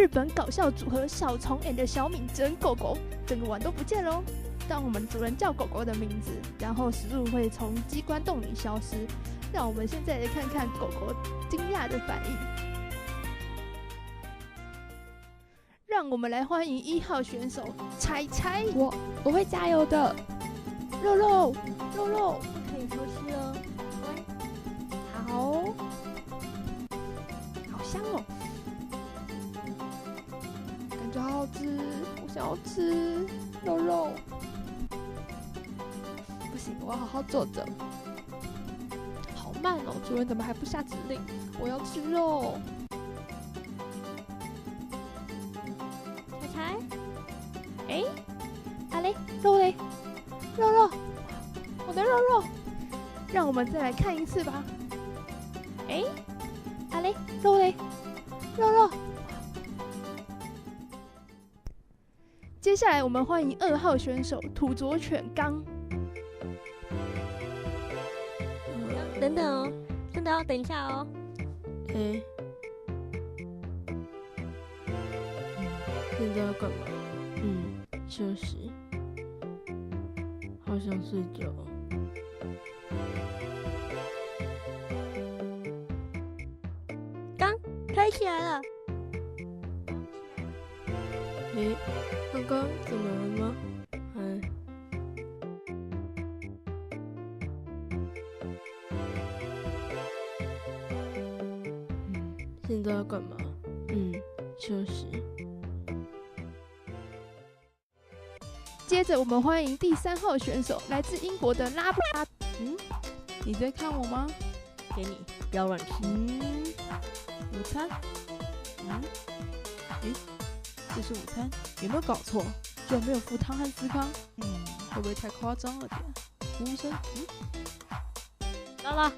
日本搞笑组合小虫 and 小敏整狗狗，整个碗都不见喽。当我们主人叫狗狗的名字，然后食物会从机关洞里消失。让我们现在来看看狗狗惊讶的反应。让我们来欢迎1号选手彩彩，我会加油的。肉肉可以出去了。好，好香哦，感觉好好吃，我想要吃肉。不行，我要好好坐着。好慢哦，主人怎么还不下指令？我要吃肉。彩彩，哎，啊嘞，肉嘞，肉，我的肉。让我们再来看一次吧。哎，啊嘞，肉嘞，肉。接下来我们欢迎2号选手土佐犬刚。等等哦，真的要等一下哦。现在要干嘛？休息。好想睡觉。刚推起来了。刚刚怎么了吗？现在要干嘛？休息。接着我们欢迎第3号选手，来自英国的拉布拉。你在看我吗？给你，不要乱吃。午餐？这是午餐，有没有搞错？居然没有附汤和司康，会不会太夸张了点？服务生，到了。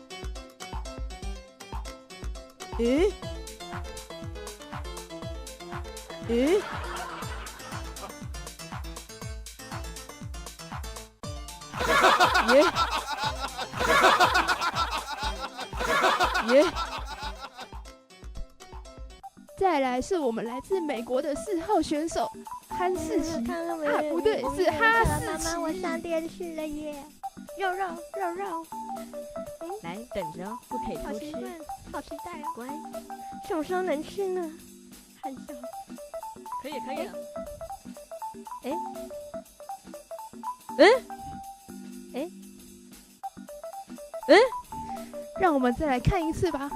再来是我们来自美国的4号选手憨世奇，不对，是哈士奇。妈妈，我上电视了耶！肉，来等着哦，不可以偷吃。好期待哦！乖，什么时候能吃呢？很久。可以了。让我们再来看一次吧。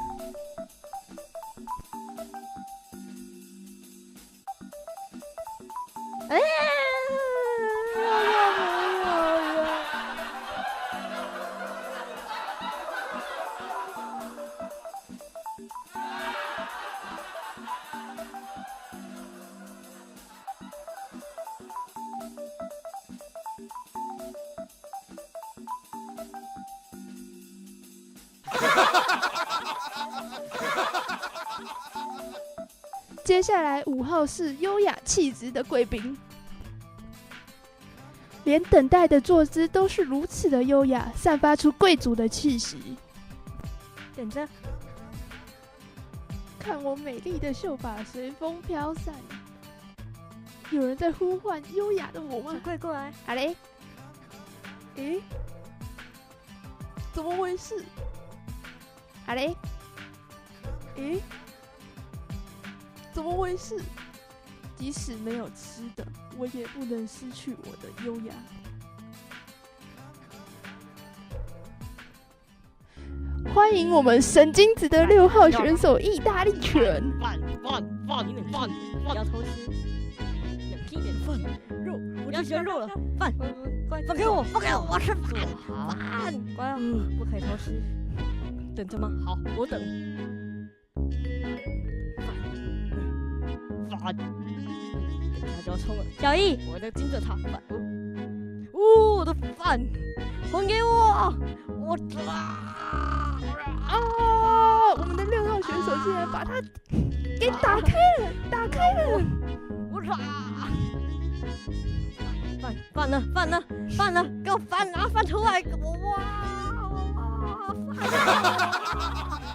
接下来5号是优雅气质的贵宾，连等待的坐姿都是如此的优雅，散发出贵族的气息。等着，看我美丽的秀发随风飘散。有人在呼唤优雅的我吗？小贵过来。啊嘞，怎么回事？啊嘞，怎么回事？即使没有吃的，我也不能失去我的优雅。欢迎我们神经质的6号选手意大利犬。饭，不要偷吃。冷静点，饭肉，不要吃肉了。饭，放给我，我吃饭。乖哦，不可以偷吃。等着吗？好，我等。饭，等下就要冲了。小易，我的金字塔饭。我的饭，还给我！我们的6号选手竟然把它给打开了！饭呢？给我饭拿饭出来！哇！饭！